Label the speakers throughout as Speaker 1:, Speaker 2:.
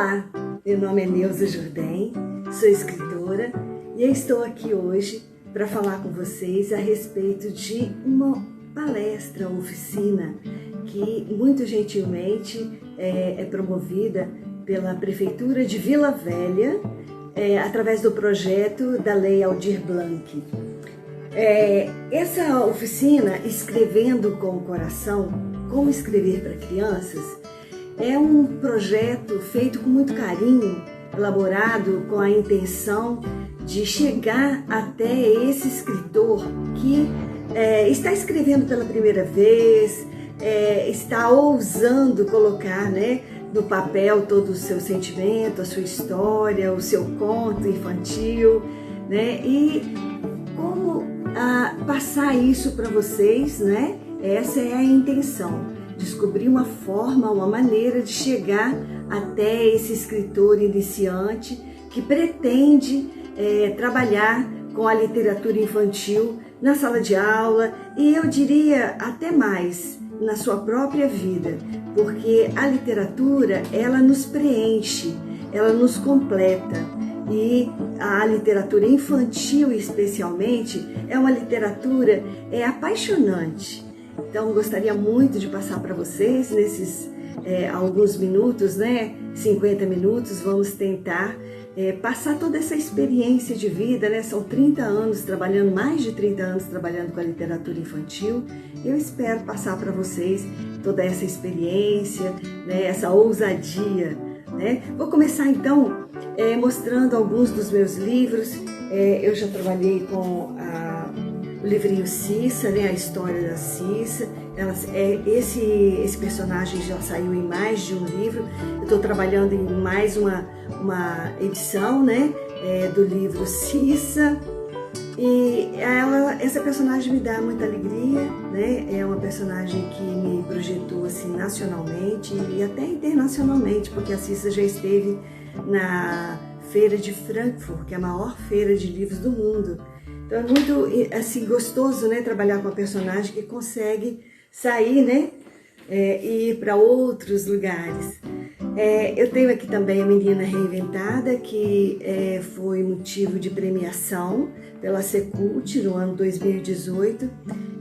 Speaker 1: Olá, meu nome é Neuza Jordem, sou escritora e eu estou aqui hoje para falar com vocês a respeito de uma palestra, oficina que muito gentilmente é promovida pela Prefeitura de Vila Velha através do projeto da Lei Aldir Blanc. Essa oficina, Escrevendo com o Coração, Como Escrever para Crianças, é um projeto feito com muito carinho, elaborado com a intenção de chegar até esse escritor que está escrevendo pela primeira vez, está ousando colocar, no papel todo o seu sentimento, a sua história, o seu conto infantil, e como passar isso para vocês, Essa é a intenção. Descobrir uma forma, uma maneira de chegar até esse escritor iniciante que pretende trabalhar com a literatura infantil na sala de aula e eu diria até mais, na sua própria vida, porque a literatura, ela nos preenche, ela nos completa e a literatura infantil especialmente é uma literatura apaixonante. Então, gostaria muito de passar para vocês nesses alguns minutos, 50 minutos, vamos tentar passar toda essa experiência de vida, São 30 anos trabalhando, mais de 30 anos trabalhando com a literatura infantil. Eu espero passar para vocês toda essa experiência, essa ousadia, Vou começar então mostrando alguns dos meus livros. Eu já trabalhei com o livrinho Cissa, a história da Cissa. Esse personagem já saiu em mais de um livro. Eu estou trabalhando em mais uma edição, do livro Cissa. E essa personagem me dá muita alegria, É uma personagem que me projetou assim nacionalmente e até internacionalmente, porque a Cissa já esteve na Feira de Frankfurt, que é a maior feira de livros do mundo. Então é muito assim, gostoso trabalhar com uma personagem que consegue sair e ir para outros lugares. Eu tenho aqui também a Menina Reinventada, que foi motivo de premiação pela Secult no ano 2018.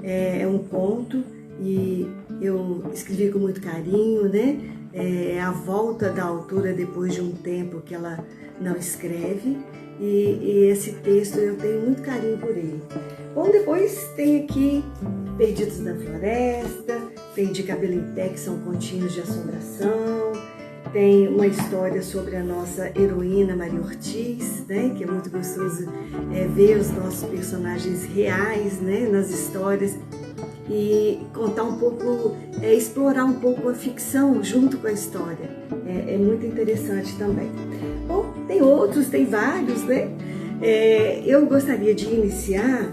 Speaker 1: É um conto e eu escrevi com muito carinho, É a volta da autora depois de um tempo que ela não escreve. E esse texto eu tenho muito carinho por ele. Bom, depois tem aqui Perdidos na Floresta, tem De Cabelo em Pé, que são continhos de assombração, tem uma história sobre a nossa heroína Maria Ortiz, que é muito gostoso ver os nossos personagens reais, nas histórias e contar um pouco, explorar um pouco a ficção junto com a história. É muito interessante também. Bom, tem outros, tem vários, Eu gostaria de iniciar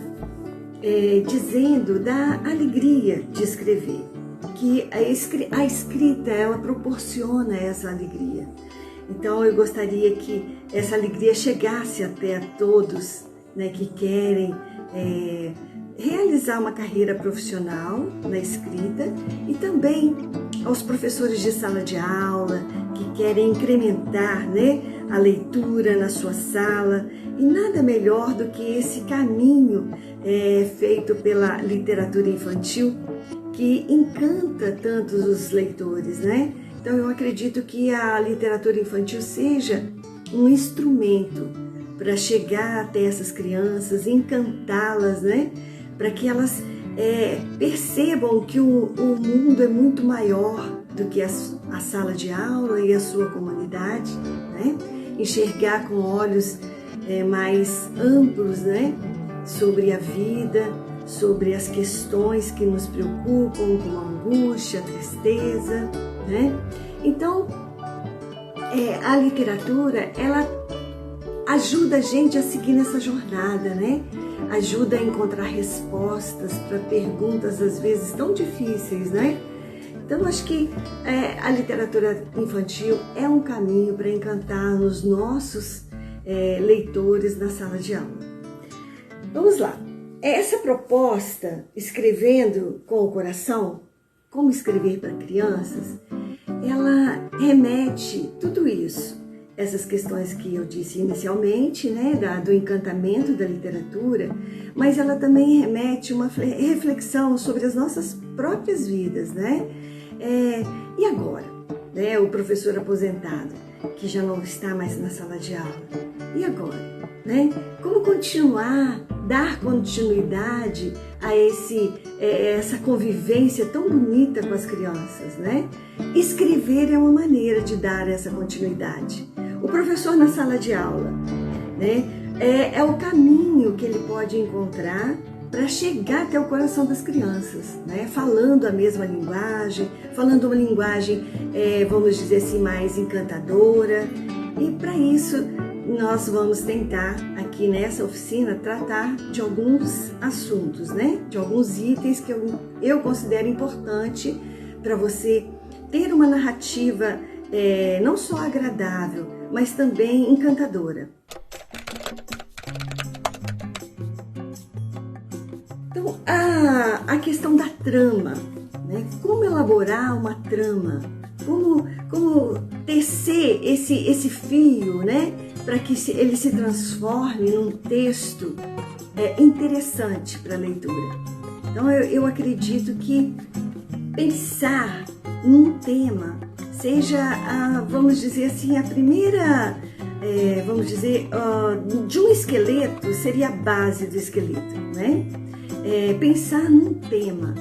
Speaker 1: dizendo da alegria de escrever, que a escrita, ela proporciona essa alegria. Então, eu gostaria que essa alegria chegasse até a todos, que querem realizar uma carreira profissional na escrita e também aos professores de sala de aula que querem incrementar, a leitura na sua sala. E nada melhor do que esse caminho feito pela literatura infantil que encanta tantos os leitores, Então eu acredito que a literatura infantil seja um instrumento para chegar até essas crianças, encantá-las, Para que elas percebam que o mundo é muito maior do que a sala de aula e a sua comunidade, Enxergar com olhos mais amplos, sobre a vida, sobre as questões que nos preocupam, como a angústia, a tristeza, Então, a literatura, ela ajuda a gente a seguir nessa jornada, Ajuda a encontrar respostas para perguntas, às vezes, tão difíceis, Então, acho que a literatura infantil é um caminho para encantar os nossos leitores na sala de aula. Vamos lá. Essa proposta, Escrevendo com o Coração, Como Escrever para Crianças, ela remete tudo isso. essas questões que eu disse inicialmente, né, do encantamento da literatura, mas ela também remete uma reflexão sobre as nossas próprias vidas, né? E agora, né, o professor aposentado, que já não está mais na sala de aula, e agora, né? Como continuar, dar continuidade a essa convivência tão bonita com as crianças, né? Escrever é uma maneira de dar essa continuidade. O professor na sala de aula, né? É o caminho que ele pode encontrar para chegar até o coração das crianças, né? Falando a mesma linguagem, falando uma linguagem, vamos dizer assim, mais encantadora. E para isso nós vamos tentar aqui nessa oficina tratar de alguns assuntos, né? De alguns itens que eu considero importante para você ter uma narrativa não só agradável, mas também encantadora. Então, a questão da trama, né? Como elaborar uma trama, como tecer esse fio, né? Para que ele se transforme num texto interessante para a leitura. Então, eu acredito que pensar num tema seja, vamos dizer assim, a primeira, de um esqueleto seria a base do esqueleto, né? Pensar num tema.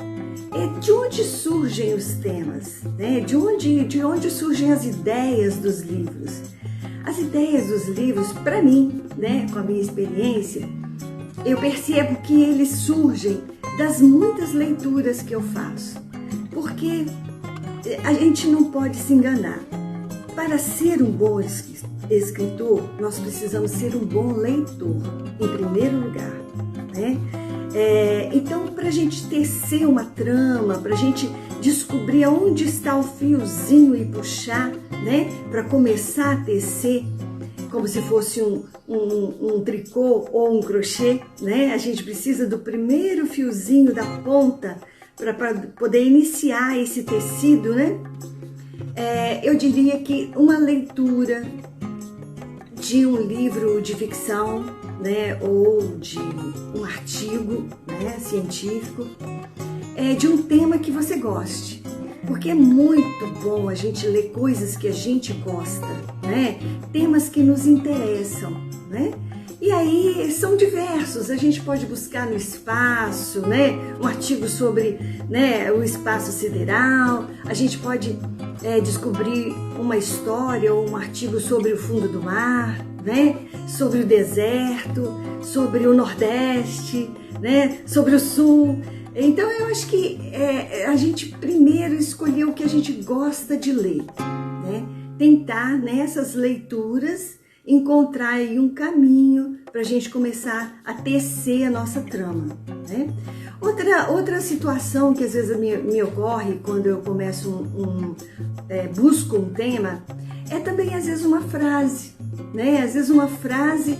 Speaker 1: De onde surgem os temas, né? De onde surgem as ideias dos livros? As ideias dos livros, para mim, né, com a minha experiência, eu percebo que eles surgem das muitas leituras que eu faço. Porque a gente não pode se enganar. Para ser um bom escritor, nós precisamos ser um bom leitor, em primeiro lugar, né? Então, para a gente tecer uma trama, para a gente descobrir onde está o fiozinho e puxar, né? Para começar a tecer, como se fosse um tricô ou um crochê, né? A gente precisa do primeiro fiozinho da ponta para poder iniciar esse tecido, né? Eu diria que uma leitura de um livro de ficção, né, ou de um artigo, né, científico, de um tema que você goste, porque é muito bom a gente ler coisas que a gente gosta, né, temas que nos interessam, né? E aí são diversos, a gente pode buscar no espaço, né, um artigo sobre, né, o espaço sideral, a gente pode descobrir uma história ou um artigo sobre o fundo do mar, né, sobre o deserto, sobre o Nordeste, né, sobre o Sul. Então eu acho que a gente primeiro escolher o que a gente gosta de ler, né, tentar nessas leituras encontrar aí um caminho para a gente começar a tecer a nossa trama, né? Outra situação que às vezes me ocorre quando eu começo busco um tema, é também às vezes uma frase, né? Às vezes uma frase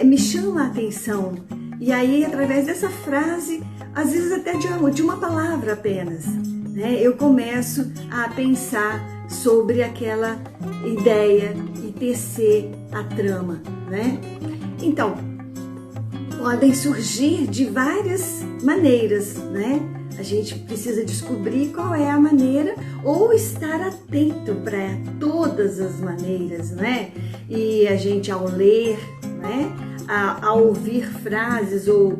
Speaker 1: me chama a atenção, e aí através dessa frase, às vezes até de uma palavra apenas, né? Eu começo a pensar sobre aquela ideia e tecer a trama, né? Então, podem surgir de várias maneiras, né? A gente precisa descobrir qual é a maneira ou estar atento para todas as maneiras, né? E a gente ao ler, né? Ao ouvir frases ou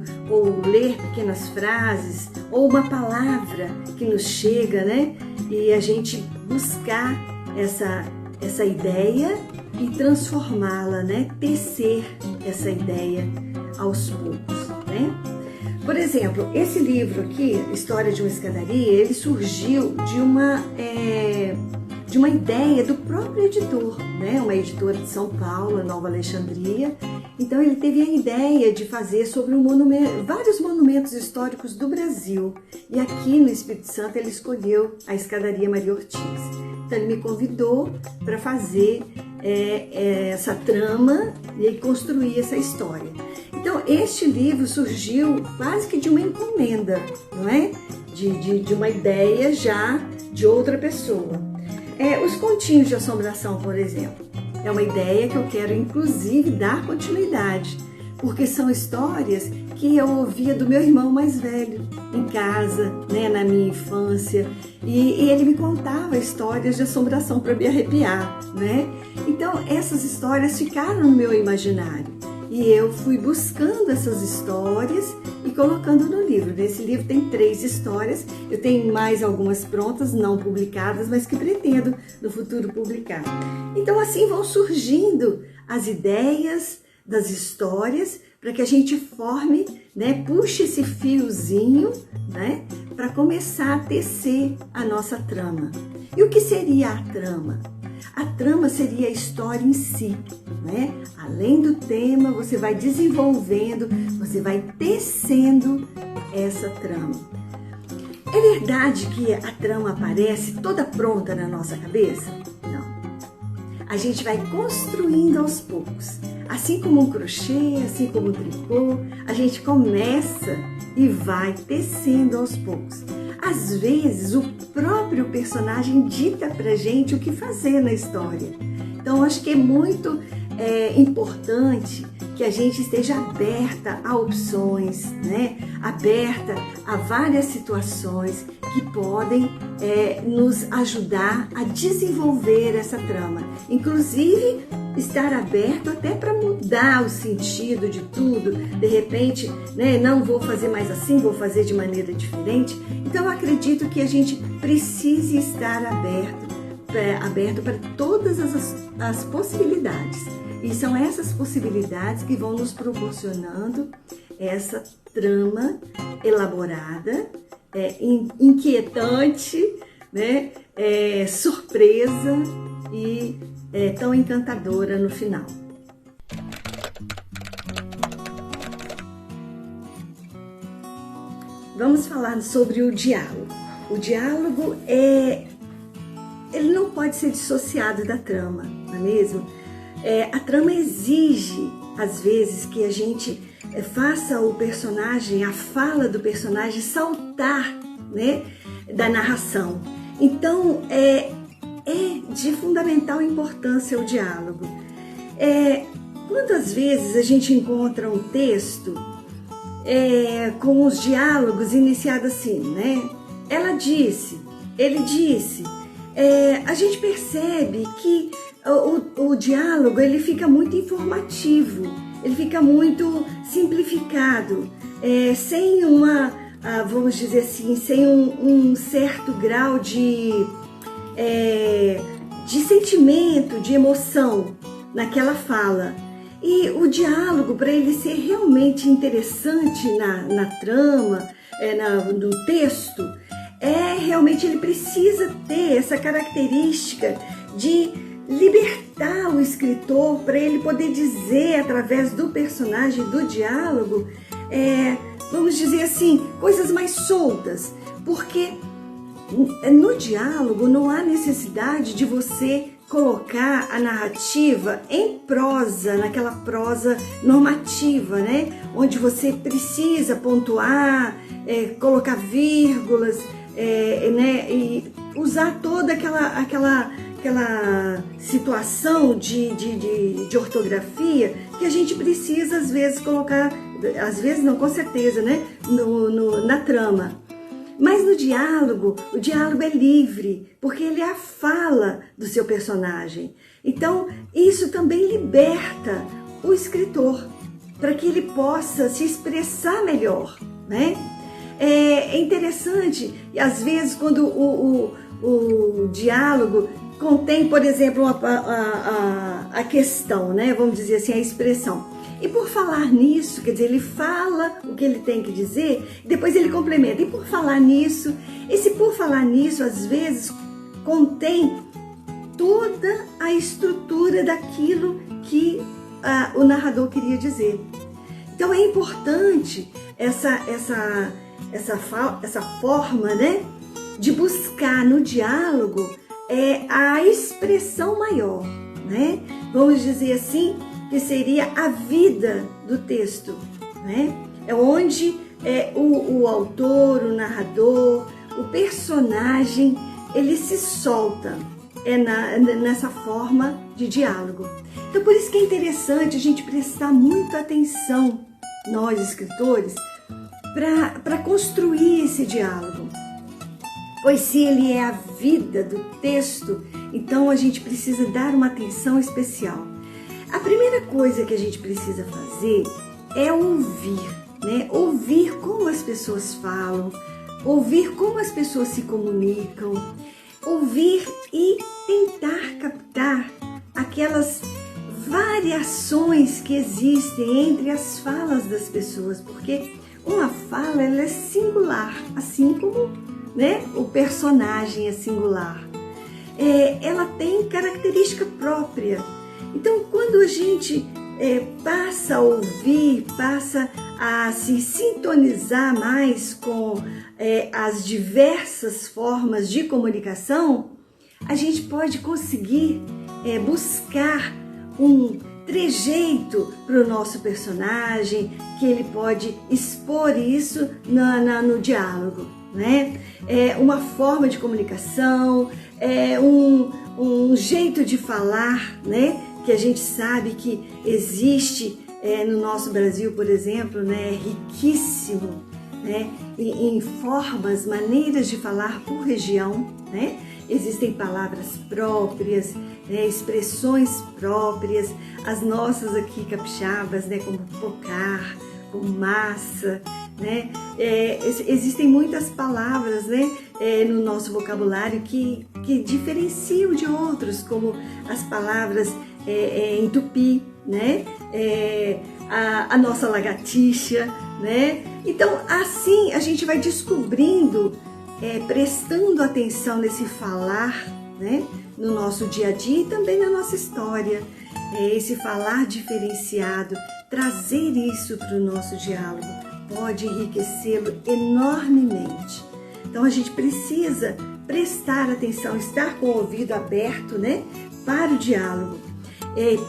Speaker 1: ler pequenas frases ou uma palavra que nos chega, né? E a gente buscar essa ideia e transformá-la, né? Tecer essa ideia aos poucos, né? Por exemplo, esse livro aqui, História de uma Escadaria, ele surgiu de uma ideia do próprio editor, né? Uma editora de São Paulo, Nova Alexandria. Então ele teve a ideia de fazer sobre vários monumentos históricos do Brasil. E aqui no Espírito Santo ele escolheu a Escadaria Maria Ortiz. Então ele me convidou para fazer essa trama e construir essa história. Então este livro surgiu quase que de uma encomenda, não é? De uma ideia já de outra pessoa. Os continhos de assombração, por exemplo. É uma ideia que eu quero, inclusive, dar continuidade, porque são histórias que eu ouvia do meu irmão mais velho, em casa, né, na minha infância, e ele me contava histórias de assombração para me arrepiar, né? Então, essas histórias ficaram no meu imaginário, e eu fui buscando essas histórias e colocando no livro. Nesse livro tem 3 histórias, eu tenho mais algumas prontas, não publicadas, mas que pretendo no futuro publicar. Então, assim vão surgindo as ideias das histórias para que a gente forme, né, puxe esse fiozinho, né, para começar a tecer a nossa trama. E o que seria a trama? A trama seria a história em si, né? Além do tema, você vai desenvolvendo, você vai tecendo essa trama. É verdade que a trama aparece toda pronta na nossa cabeça? Não. A gente vai construindo aos poucos. Assim como um crochê, assim como um tricô, a gente começa e vai tecendo aos poucos. Às vezes, o próprio personagem dita pra gente o que fazer na história. Então, acho que é muito importante que a gente esteja aberta a opções, né? Aberta a várias situações que podem nos ajudar a desenvolver essa trama. Inclusive, estar aberto até para mudar o sentido de tudo. De repente, né, não vou fazer mais assim, vou fazer de maneira diferente. Então, eu acredito que a gente precise estar aberto para todas as possibilidades. E são essas possibilidades que vão nos proporcionando essa trama elaborada, inquietante, né, surpresa e tão encantadora no final. Vamos falar sobre o diálogo. O diálogo ele não pode ser dissociado da trama, não é mesmo? A trama exige, às vezes, que a gente faça o personagem, a fala do personagem saltar, né, da narração. Então, é de fundamental importância o diálogo. Quantas vezes a gente encontra um texto com os diálogos iniciados assim, né? Ela disse, ele disse. A gente percebe que o diálogo ele fica muito informativo, ele fica muito simplificado, sem vamos dizer assim, sem um certo grau de sentimento, de emoção naquela fala. E o diálogo, para ele ser realmente interessante na trama, no texto, realmente ele precisa ter essa característica de libertar o escritor para ele poder dizer através do personagem, do diálogo, vamos dizer assim, coisas mais soltas, porque no diálogo não há necessidade de você colocar a narrativa em prosa, naquela prosa normativa, né? Onde você precisa pontuar, colocar vírgulas, né? E usar toda aquela situação de ortografia que a gente precisa às vezes colocar, às vezes não, com certeza, né? Na trama. Mas no diálogo, o diálogo é livre, porque ele é a fala do seu personagem. Então, isso também liberta o escritor, para que ele possa se expressar melhor, né? É interessante, às vezes, quando o diálogo contém, por exemplo, a questão, né? Vamos dizer assim, a expressão. E por falar nisso, quer dizer, ele fala o que ele tem que dizer, depois ele complementa. E por falar nisso, às vezes, contém toda a estrutura daquilo que o narrador queria dizer. Então é importante essa forma, né, de buscar no diálogo a expressão maior, né? Vamos dizer assim, que seria a vida do texto, né? É onde o autor, o narrador, o personagem, ele se solta, nessa forma de diálogo. Então, por isso que é interessante a gente prestar muita atenção, nós escritores, para construir esse diálogo. Pois se ele é a vida do texto, então a gente precisa dar uma atenção especial. A primeira coisa que a gente precisa fazer é ouvir, né? Ouvir como as pessoas falam, ouvir como as pessoas se comunicam, ouvir e tentar captar aquelas variações que existem entre as falas das pessoas, porque uma fala ela é singular, assim como, né, o personagem é singular. Ela tem característica própria. Então, quando a gente passa a ouvir, passa a se sintonizar mais com as diversas formas de comunicação, a gente pode conseguir buscar um trejeito para o nosso personagem, que ele pode expor isso no diálogo, né? Uma forma de comunicação, um jeito de falar, né? Que a gente sabe que existe no nosso Brasil, por exemplo, né? Riquíssimo, né? Em formas, maneiras de falar por região, né? Existem palavras próprias, né? Expressões próprias, as nossas aqui capixabas, né? Como pocar, como massa, né? Existem muitas palavras, né? No nosso vocabulário que diferenciam de outros, como as palavras em tupi, né? A nossa lagartixa, né? Então, assim a gente vai descobrindo, prestando atenção nesse falar, né? No nosso dia a dia e também na nossa história. Esse falar diferenciado, trazer isso para o nosso diálogo, pode enriquecê-lo enormemente. Então, a gente precisa prestar atenção, estar com o ouvido aberto, né? Para o diálogo.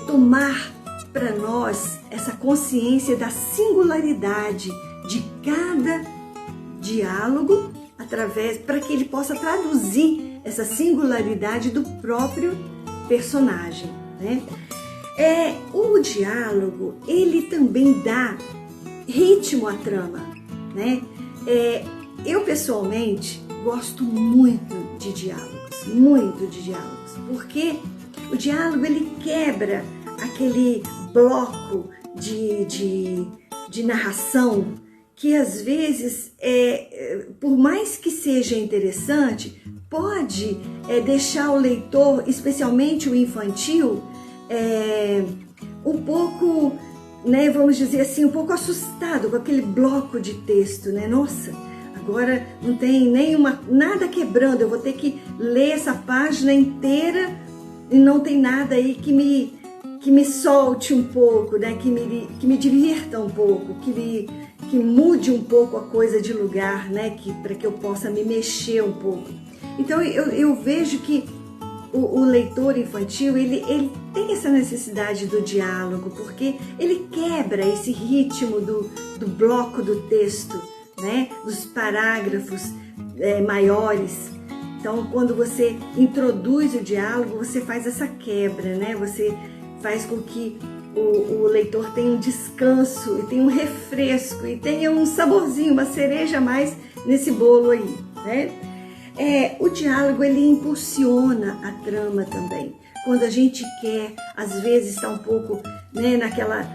Speaker 1: Tomar para nós essa consciência da singularidade de cada diálogo, para que ele possa traduzir essa singularidade do próprio personagem, né? O diálogo, ele também dá ritmo à trama, né? Eu pessoalmente gosto muito de diálogos, porque o diálogo ele quebra aquele bloco de narração que às vezes, por mais que seja interessante, pode deixar o leitor, especialmente o infantil, um pouco, né, vamos dizer assim, um pouco assustado com aquele bloco de texto, né? Nossa, agora não tem nada quebrando, eu vou ter que ler essa página inteira e não tem nada aí que me solte um pouco, né? Que me divirta um pouco, que mude um pouco a coisa de lugar, né? Para que eu possa me mexer um pouco. Então eu vejo que o leitor infantil, ele tem essa necessidade do diálogo, porque ele quebra esse ritmo do bloco do texto, né? Dos parágrafos maiores. Então, quando você introduz o diálogo, você faz essa quebra, né? Você faz com que o leitor tenha um descanso e tenha um refresco e tenha um saborzinho, uma cereja a mais nesse bolo aí, né? O diálogo, ele impulsiona a trama também. Quando a gente quer, às vezes está um pouco, né, naquela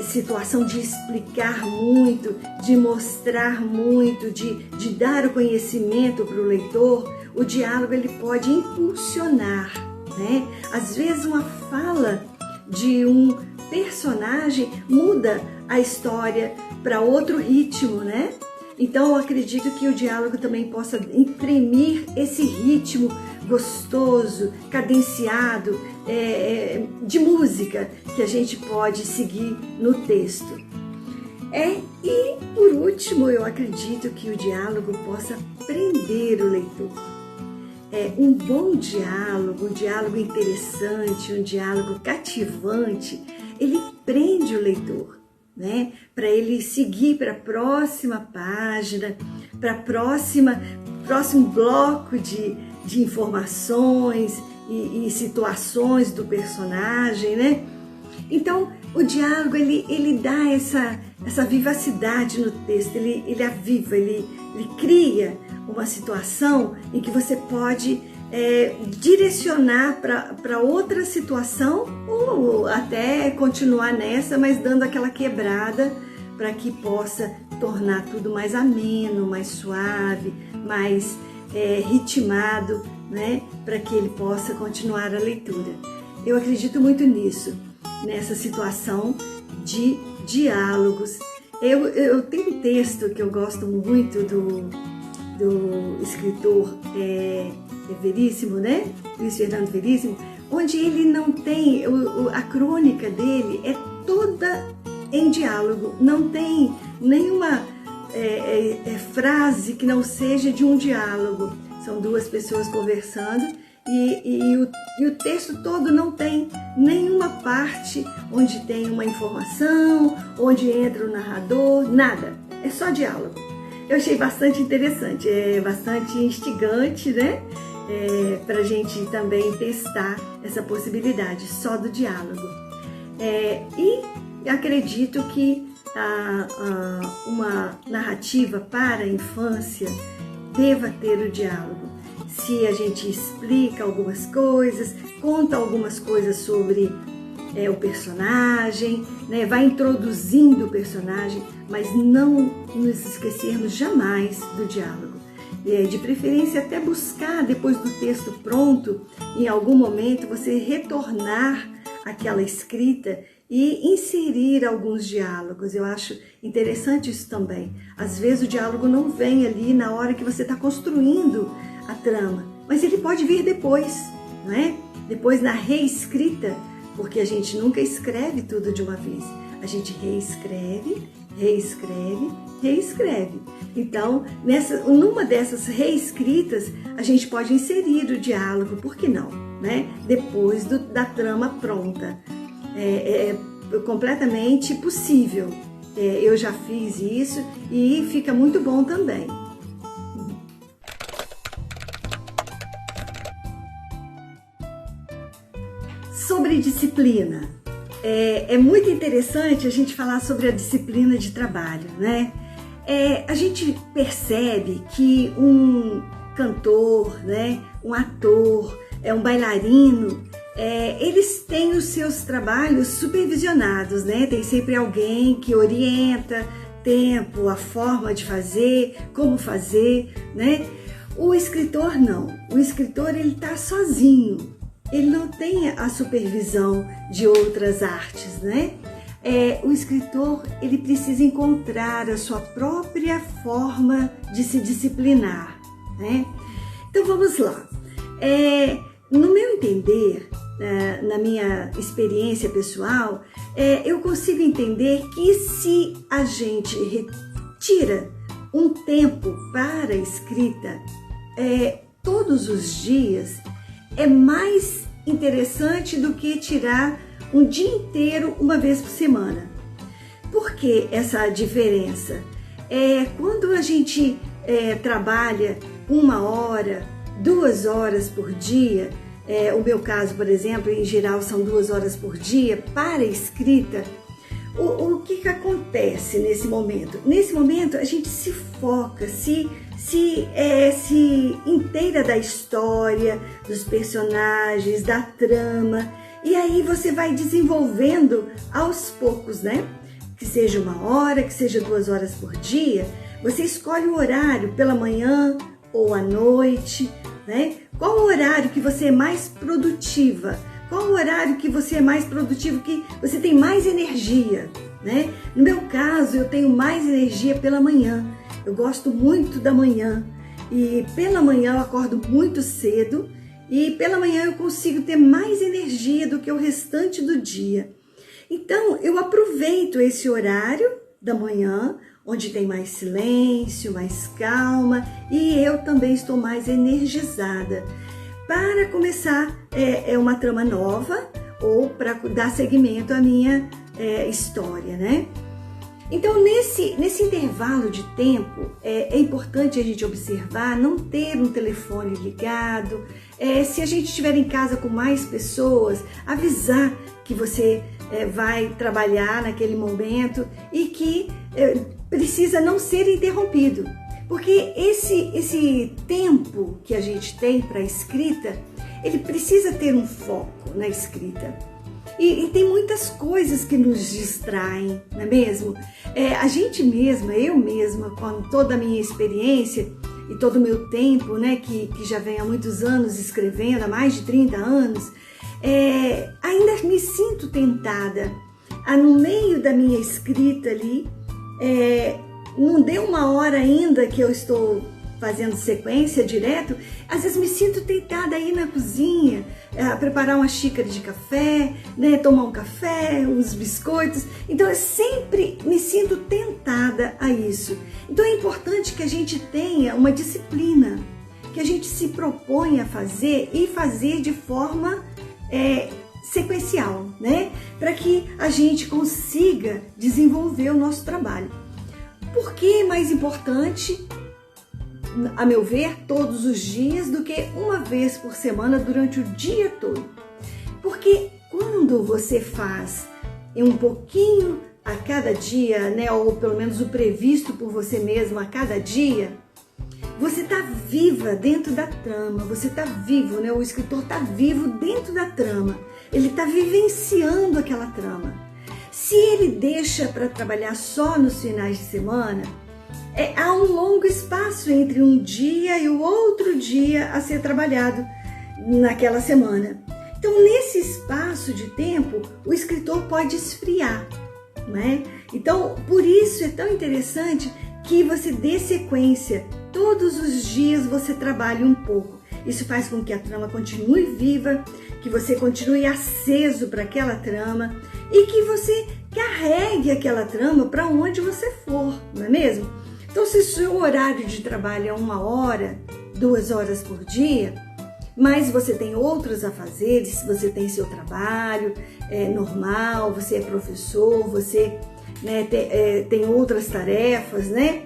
Speaker 1: situação de explicar muito, de mostrar muito, de dar o conhecimento para o leitor, o diálogo ele pode impulsionar, né? Às vezes uma fala de um personagem muda a história para outro ritmo, né? Então eu acredito que o diálogo também possa imprimir esse ritmo gostoso, cadenciado, de música que a gente pode seguir no texto. E por último, eu acredito que o diálogo possa prender o leitor. Um bom diálogo, um diálogo interessante, um diálogo cativante, ele prende o leitor, né? Para ele seguir para a próxima página, para próximo bloco de informações e situações do personagem, né? Então, o diálogo, ele dá essa vivacidade no texto, ele aviva, ele cria uma situação em que você pode direcionar para outra situação ou até continuar nessa, mas dando aquela quebrada para que possa tornar tudo mais ameno, mais suave, mais ritmado, né? Para que ele possa continuar a leitura. Eu acredito muito nisso, nessa situação de diálogos. Eu tenho um texto que eu gosto muito do escritor Veríssimo, né? Luiz Fernando Veríssimo, onde ele não tem, a crônica dele é toda em diálogo, não tem nenhuma frase que não seja de um diálogo. São duas pessoas conversando e o texto todo não tem nenhuma parte onde tem uma informação, onde entra o narrador, nada. É só diálogo. Eu achei bastante interessante, bastante instigante, né? Para a gente também testar essa possibilidade só do diálogo. E acredito que uma narrativa para a infância deva ter o diálogo. Se a gente explica algumas coisas, conta algumas coisas sobre o personagem, né? Vai introduzindo o personagem, mas não nos esquecermos jamais do diálogo. De preferência até buscar depois do texto pronto, em algum momento você retornar àquela escrita e inserir alguns diálogos. Eu acho interessante isso também. Às vezes o diálogo não vem ali na hora que você está construindo a trama, mas ele pode vir depois, não é? Depois na reescrita, porque a gente nunca escreve tudo de uma vez. A gente reescreve, reescreve, reescreve. Então, numa dessas reescritas, a gente pode inserir o diálogo, por que não, né? Depois da trama pronta. É completamente possível. Eu já fiz isso e fica muito bom também. Sobre disciplina. É muito interessante a gente falar sobre a disciplina de trabalho, né? A gente percebe que um cantor, né, um ator, um bailarino, eles têm os seus trabalhos supervisionados, né? Tem sempre alguém que orienta tempo, a forma de fazer, como fazer, né? O escritor não. O escritor, ele está sozinho. Ele não tem a supervisão de outras artes, né? O escritor, ele precisa encontrar a sua própria forma de se disciplinar, né? Então vamos lá. No meu entender, na minha experiência pessoal, eu consigo entender que se a gente retira um tempo para a escrita todos os dias, é mais interessante do que tirar um dia inteiro uma vez por semana. Por que essa diferença? Quando a gente trabalha 1 hora, 2 horas por dia, o meu caso, por exemplo, em geral são 2 horas por dia para escrita, o que acontece nesse momento? Nesse momento a gente se foca, se inteira da história, dos personagens, da trama, e aí você vai desenvolvendo aos poucos, né? Que seja 1 hora, que seja 2 horas por dia, você escolhe o horário pela manhã ou à noite, né? Qual o horário que você é mais produtiva? Qual o horário que você é mais produtivo, que você tem mais energia, né? No meu caso, eu tenho mais energia pela manhã. Eu gosto muito da manhã e pela manhã eu acordo muito cedo e pela manhã eu consigo ter mais energia do que o restante do dia. Então, eu aproveito esse horário da manhã, onde tem mais silêncio, mais calma e eu também estou mais energizada para começar uma trama nova ou para dar seguimento à minha história, né? Então, nesse intervalo de tempo, é importante a gente observar, não ter um telefone ligado. Se a gente estiver em casa com mais pessoas, avisar que você vai trabalhar naquele momento e que precisa não ser interrompido. Porque esse tempo que a gente tem para a escrita, ele precisa ter um foco na escrita. E tem muitas coisas que nos distraem, não é mesmo? A gente mesma, eu mesma, com toda a minha experiência e todo o meu tempo, né, que já vem há muitos anos escrevendo, há mais de 30 anos, ainda me sinto tentada a, no meio da minha escrita ali, não deu uma hora ainda que eu estou fazendo sequência direto, às vezes me sinto tentada a ir na cozinha, a preparar uma xícara de café, né, tomar um café, uns biscoitos. Então eu sempre me sinto tentada a isso. Então é importante que a gente tenha uma disciplina, que a gente se propõe a fazer e fazer de forma sequencial, né, para que a gente consiga desenvolver o nosso trabalho. Por que é mais importante, a meu ver, todos os dias do que uma vez por semana durante o dia todo? Porque quando você faz um pouquinho a cada dia, né, ou pelo menos o previsto por você mesmo a cada dia, você está viva dentro da trama, você está vivo, né? O escritor está vivo dentro da trama, ele está vivenciando aquela trama. Se ele deixa para trabalhar só nos finais de semana, há um longo espaço entre um dia e o outro dia a ser trabalhado naquela semana. Então, nesse espaço de tempo, o escritor pode esfriar, né? Então, por isso é tão interessante que você dê sequência. Todos os dias você trabalhe um pouco. Isso faz com que a trama continue viva, que você continue aceso para aquela trama e que você carregue aquela trama para onde você for, não é mesmo? Então, se o seu horário de trabalho é 1 hora, 2 horas por dia, mas você tem outros afazeres, você tem seu trabalho normal, você é professor, você, né, tem outras tarefas, né?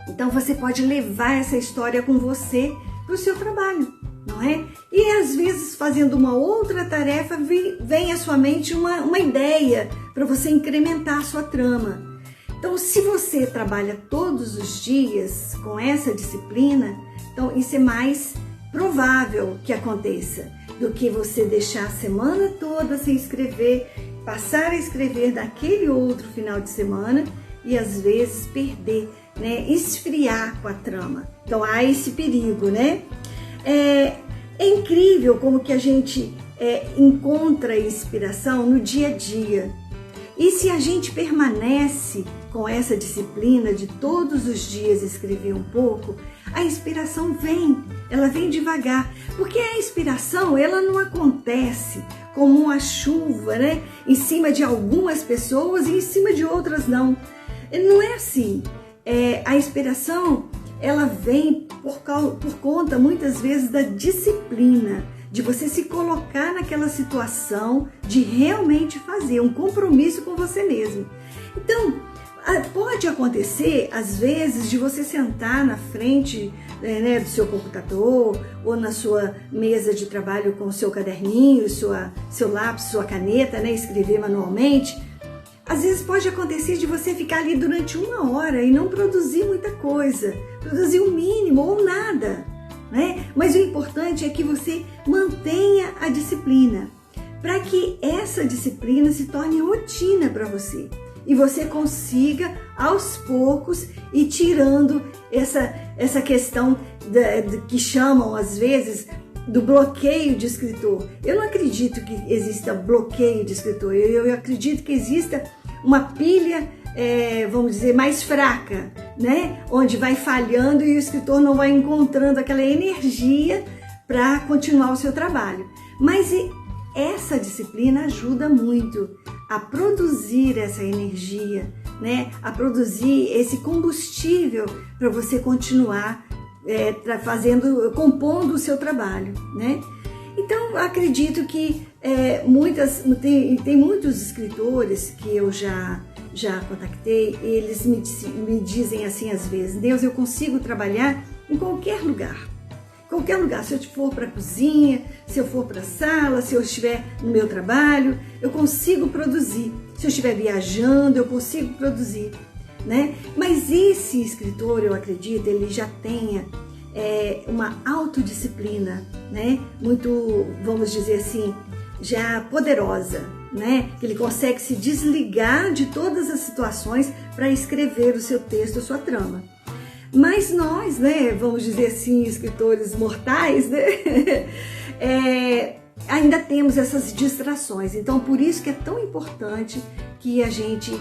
Speaker 1: Então, você pode levar essa história com você para o seu trabalho, não é? E às vezes, fazendo uma outra tarefa, vem à sua mente uma ideia para você incrementar a sua trama. Então, se você trabalha todos os dias com essa disciplina, então isso é mais provável que aconteça do que você deixar a semana toda sem escrever, passar a escrever naquele outro final de semana e às vezes perder, né, esfriar com a trama. Então há esse perigo, né? É incrível como que a gente encontra inspiração no dia a dia. E se a gente permanece com essa disciplina de todos os dias escrever um pouco, a inspiração vem, ela vem devagar, porque a inspiração ela não acontece como uma chuva, né, em cima de algumas pessoas e em cima de outras não. Não é assim. A inspiração ela vem por conta muitas vezes da disciplina, de você se colocar naquela situação, de realmente fazer um compromisso com você mesmo. Então, pode acontecer, às vezes, de você sentar na frente, né, do seu computador ou na sua mesa de trabalho com o seu caderninho, seu lápis, sua caneta, né, escrever manualmente. Às vezes pode acontecer de você ficar ali durante 1 hora e não produzir muita coisa, produzir o mínimo ou nada, né? Mas o importante é que você mantenha a disciplina, para que essa disciplina se torne rotina para você e você consiga aos poucos ir tirando essa questão que chamam às vezes do bloqueio de escritor. Eu não acredito que exista bloqueio de escritor, eu acredito que exista uma pilha, vamos dizer, mais fraca, né? Onde vai falhando e o escritor não vai encontrando aquela energia para continuar o seu trabalho. Mas essa disciplina ajuda muito a produzir essa energia, né? A produzir esse combustível para você continuar compondo o seu trabalho, né? Então, acredito que tem muitos escritores que eu já já contactei, eles me dizem assim às vezes: Deus, eu consigo trabalhar em qualquer lugar. Qualquer lugar, se eu for para a cozinha, se eu for para a sala, se eu estiver no meu trabalho, eu consigo produzir. Se eu estiver viajando, eu consigo produzir, né? Mas esse escritor, eu acredito, ele já tenha uma autodisciplina, né? Muito, vamos dizer assim, já poderosa, né? Que ele consegue se desligar de todas as situações para escrever o seu texto, a sua trama. Mas nós, né, vamos dizer assim, escritores mortais, né, ainda temos essas distrações. Então, por isso que é tão importante que a gente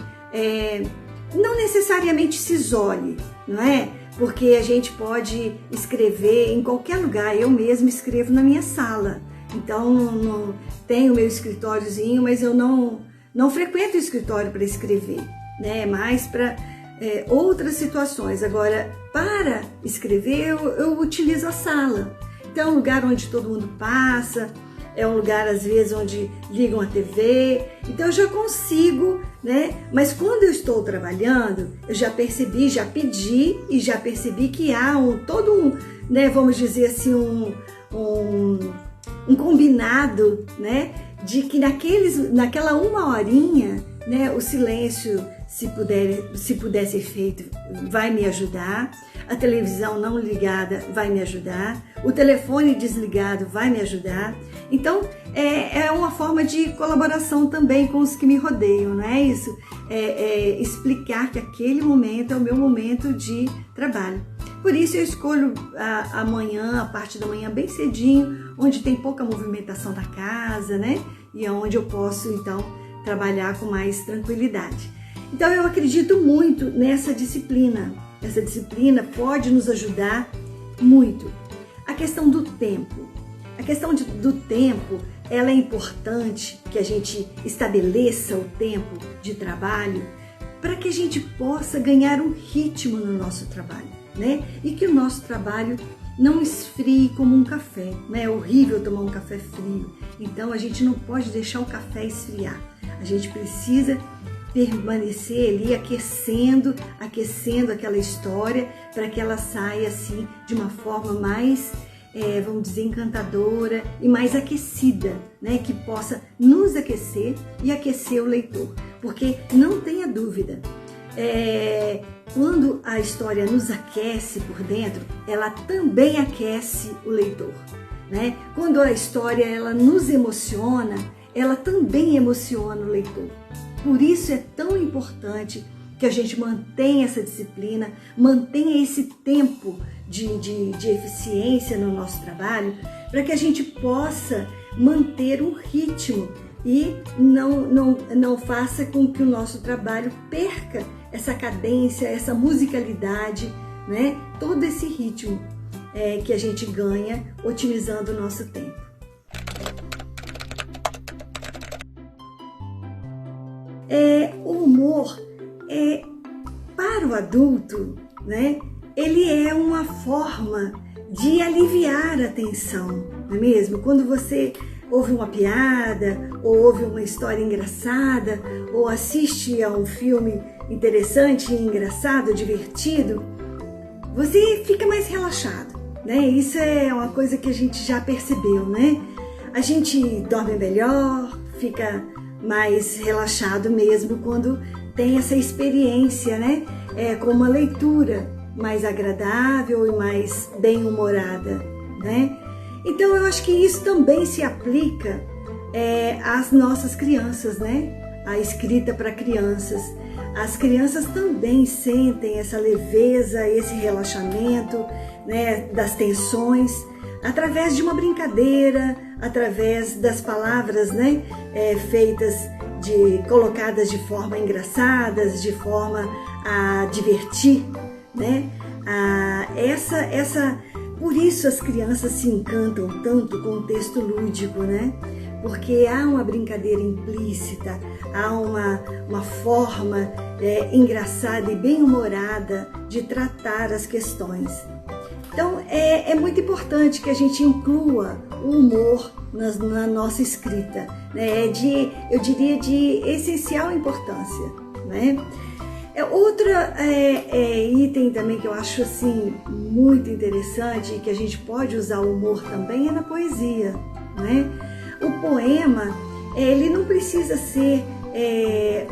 Speaker 1: não necessariamente se isole, não é? Porque a gente pode escrever em qualquer lugar. Eu mesma escrevo na minha sala. Então, não tenho meu escritóriozinho, mas eu não frequento o escritório para escrever, né? Mais para outras situações. Agora, para escrever, eu utilizo a sala. Então, é um lugar onde todo mundo passa, é um lugar, às vezes, onde ligam a TV. Então, eu já consigo, né? Mas quando eu estou trabalhando, eu já percebi, já pedi e já percebi que há né, vamos dizer assim, um combinado, né? De que naquela uma horinha, né, o silêncio, se puder ser feito, vai me ajudar. A televisão não ligada vai me ajudar. O telefone desligado vai me ajudar. Então, é uma forma de colaboração também com os que me rodeiam, não é isso? Explicar que aquele momento é o meu momento de trabalho. Por isso eu escolho a parte da manhã bem cedinho, onde tem pouca movimentação da casa, né? E é onde eu posso, então, trabalhar com mais tranquilidade. Então, eu acredito muito nessa disciplina. Essa disciplina pode nos ajudar muito. A questão do tempo. A questão do tempo, ela é importante que a gente estabeleça o tempo de trabalho para que a gente possa ganhar um ritmo no nosso trabalho, né? E que o nosso trabalho não esfrie como um café, né? É horrível tomar um café frio. Então, a gente não pode deixar o café esfriar. A gente precisa permanecer ali aquecendo aquela história para que ela saia assim de uma forma mais, vamos dizer, encantadora e mais aquecida, né? Que possa nos aquecer e aquecer o leitor. Porque não tenha dúvida, quando a história nos aquece por dentro, ela também aquece o leitor, né? Quando a história ela nos emociona, ela também emociona o leitor. Por isso é tão importante que a gente mantenha essa disciplina, mantenha esse tempo de eficiência no nosso trabalho, para que a gente possa manter um ritmo e não faça com que o nosso trabalho perca essa cadência, essa musicalidade, né? Todo esse ritmo que a gente ganha otimizando o nosso tempo. O humor, para o adulto, né? Ele é uma forma de aliviar a tensão, não é mesmo? Quando você ouve uma piada, ou ouve uma história engraçada, ou assiste a um filme interessante, engraçado, divertido, você fica mais relaxado, né? Isso é uma coisa que a gente já percebeu, né? A gente dorme melhor, fica mais relaxado mesmo quando tem essa experiência, né? Com uma leitura mais agradável e mais bem-humorada, né? Então, eu acho que isso também se aplica às nossas crianças, né? A escrita para crianças. As crianças também sentem essa leveza, esse relaxamento, né, das tensões, através de uma brincadeira, através das palavras, né, colocadas de forma engraçadas, de forma a divertir, né? Por isso as crianças se encantam tanto com o texto lúdico, né? Porque há uma brincadeira implícita, há uma forma engraçada e bem-humorada de tratar as questões. Então, é muito importante que a gente inclua o humor na nossa escrita, né? Eu diria de essencial importância, né? Outro item também que eu acho assim muito interessante e que a gente pode usar o humor também é na poesia, né? O poema, ele não precisa ser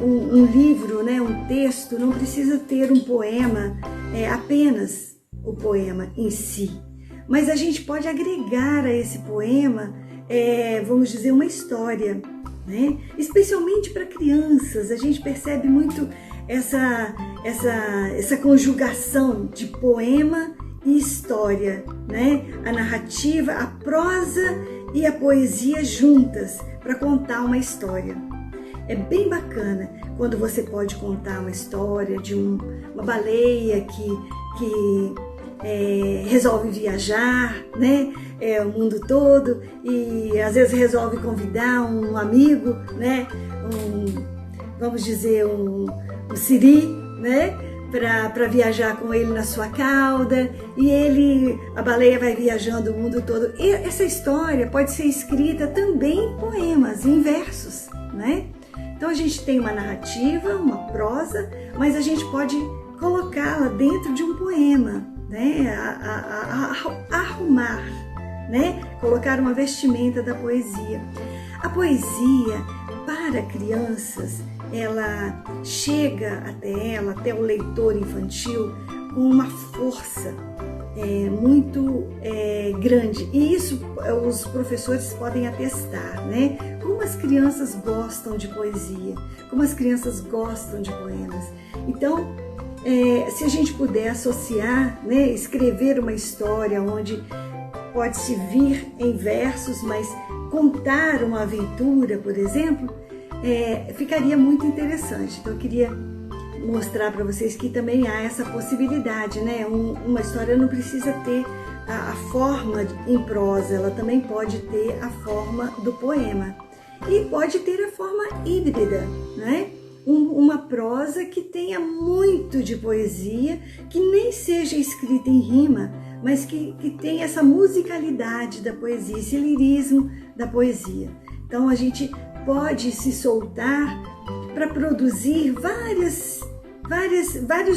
Speaker 1: um livro, né? Um texto, não precisa ter um poema, apenas o poema em si, mas a gente pode agregar a esse poema, vamos dizer, uma história, né? Especialmente para crianças, a gente percebe muito essa conjugação de poema e história, né? A narrativa, a prosa e a poesia juntas para contar uma história. É bem bacana quando você pode contar uma história de uma baleia que resolve viajar, né? O mundo todo, e às vezes resolve convidar um amigo, né? Vamos dizer, um siri, né? Para viajar com ele na sua cauda, e a baleia vai viajando o mundo todo. E essa história pode ser escrita também em poemas, em versos, né? Então a gente tem uma narrativa, uma prosa, mas a gente pode colocá-la dentro de um poema, né? Arrumar, né? Colocar uma vestimenta da poesia. A poesia para crianças, ela chega até o leitor infantil com uma força muito grande, e isso os professores podem atestar, né? Como as crianças gostam de poesia, como as crianças gostam de poemas. Então, se a gente puder associar, né, escrever uma história onde pode-se vir em versos, mas contar uma aventura, por exemplo, ficaria muito interessante. Então eu queria mostrar para vocês que também há essa possibilidade, né? Uma história não precisa ter a forma em prosa, ela também pode ter a forma do poema e pode ter a forma híbrida, né? Uma prosa que tenha muito de poesia, que nem seja escrita em rima, mas que tenha essa musicalidade da poesia, esse lirismo da poesia. Então a gente pode se soltar para produzir vários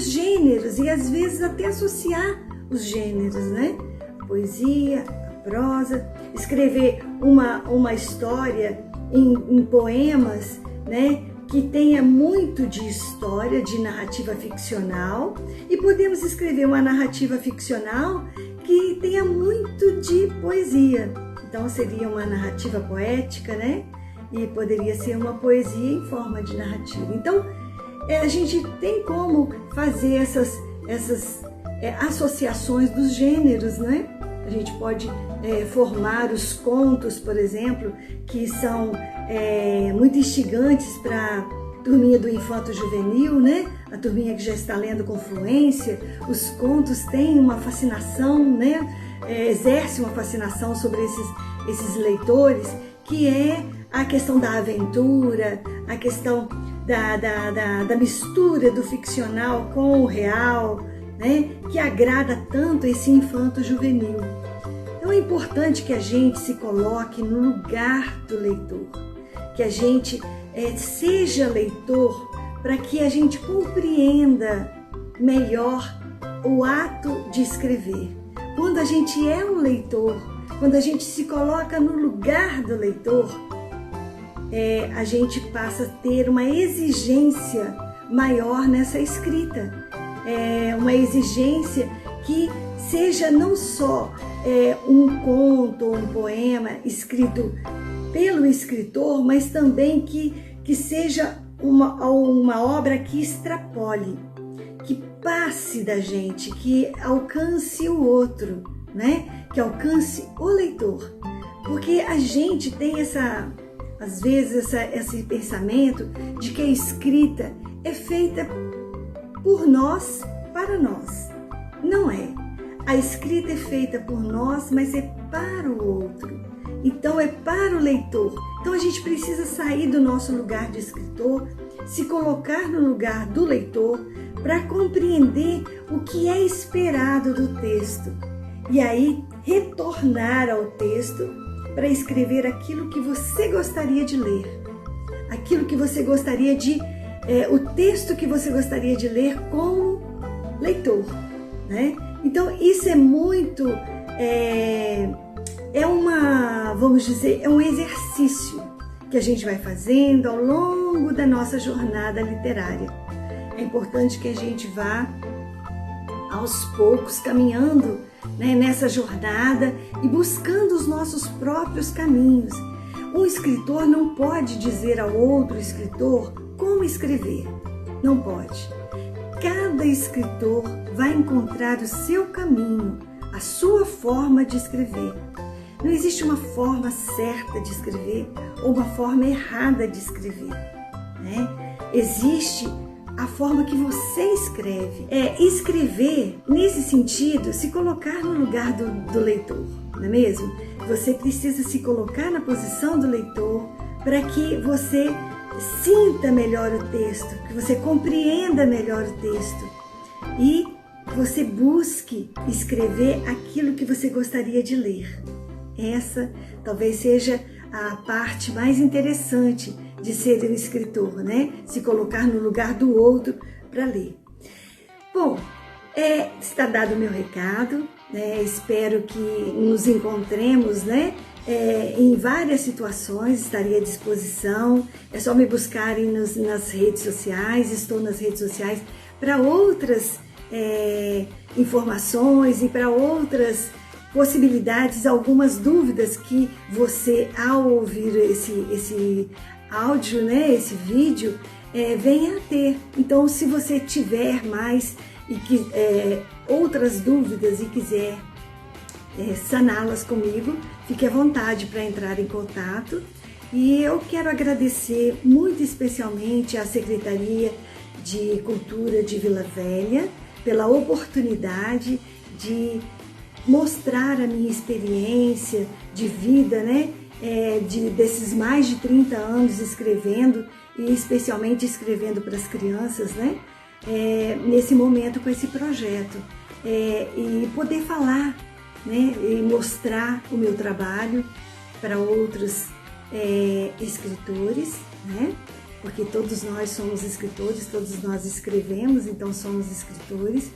Speaker 1: gêneros e às vezes até associar os gêneros, né? A poesia, a prosa, escrever uma história em poemas, né? Que tenha muito de história, de narrativa ficcional, e podemos escrever uma narrativa ficcional que tenha muito de poesia. Então seria uma narrativa poética, né? E poderia ser uma poesia em forma de narrativa. Então a gente tem como fazer essas associações dos gêneros, né? A gente pode formar os contos, por exemplo, que são muito instigantes para a turminha do infanto-juvenil, né? A turminha que já está lendo com fluência. Os contos têm uma fascinação, né? Exerce uma fascinação sobre esses leitores, que é a questão da aventura, a questão da mistura do ficcional com o real, né? Que agrada tanto esse infanto-juvenil. Então é importante que a gente se coloque no lugar do leitor, que a gente seja leitor, para que a gente compreenda melhor o ato de escrever. Quando a gente é um leitor, quando a gente se coloca no lugar do leitor, a gente passa a ter uma exigência maior nessa escrita. Uma exigência que seja não só um conto ou um poema escrito pelo escritor, mas também que seja uma obra que extrapole, que passe da gente, que alcance o outro, né? Que alcance o leitor. Porque a gente tem às vezes esse pensamento de que a escrita é feita por nós, para nós. Não é. A escrita é feita por nós, mas é para o outro. Então é para o leitor. Então a gente precisa sair do nosso lugar de escritor, se colocar no lugar do leitor para compreender o que é esperado do texto e aí retornar ao texto para escrever aquilo que você gostaria de ler, aquilo que você gostaria de o texto que você gostaria de ler como leitor, né? Então isso é muito, vamos dizer, é um exercício que a gente vai fazendo ao longo da nossa jornada literária. É importante que a gente vá aos poucos caminhando, né, nessa jornada e buscando os nossos próprios caminhos. Um escritor não pode dizer ao outro escritor como escrever. Não pode. Cada escritor vai encontrar o seu caminho, a sua forma de escrever. Não existe uma forma certa de escrever ou uma forma errada de escrever, né? Existe a forma que você escreve. Escrever, nesse sentido, se colocar no lugar do leitor, não é mesmo? Você precisa se colocar na posição do leitor para que você sinta melhor o texto, que você compreenda melhor o texto e você busque escrever aquilo que você gostaria de ler. Essa talvez seja a parte mais interessante de ser um escritor, né? Se colocar no lugar do outro para ler. Bom, está dado o meu recado, né? Espero que nos encontremos, né? Em várias situações, estarei à disposição. É só me buscarem nas redes sociais. Estou nas redes sociais para outras informações e para outras possibilidades, algumas dúvidas que você, ao ouvir esse áudio, né, esse vídeo, venha a ter. Então, se você tiver mais outras dúvidas e quiser saná-las comigo, fique à vontade para entrar em contato. E eu quero agradecer muito especialmente à Secretaria de Cultura de Vila Velha pela oportunidade de mostrar a minha experiência de vida, né? Desses mais de 30 anos escrevendo, e especialmente escrevendo para as crianças, né? Nesse momento com esse projeto. E poder falar, né? E mostrar o meu trabalho para outros escritores, né? Porque todos nós somos escritores, todos nós escrevemos, então somos escritores.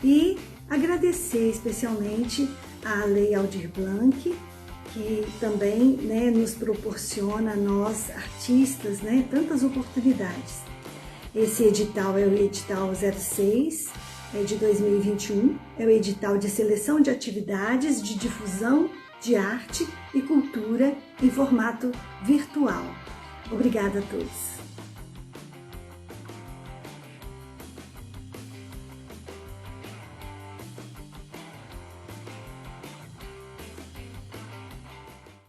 Speaker 1: E agradecer especialmente à Lei Aldir Blanc, que também, né, nos proporciona a nós, artistas, né, tantas oportunidades. Esse edital é o edital 06, de 2021, é o edital de seleção de atividades de difusão de arte e cultura em formato virtual. Obrigada a todos.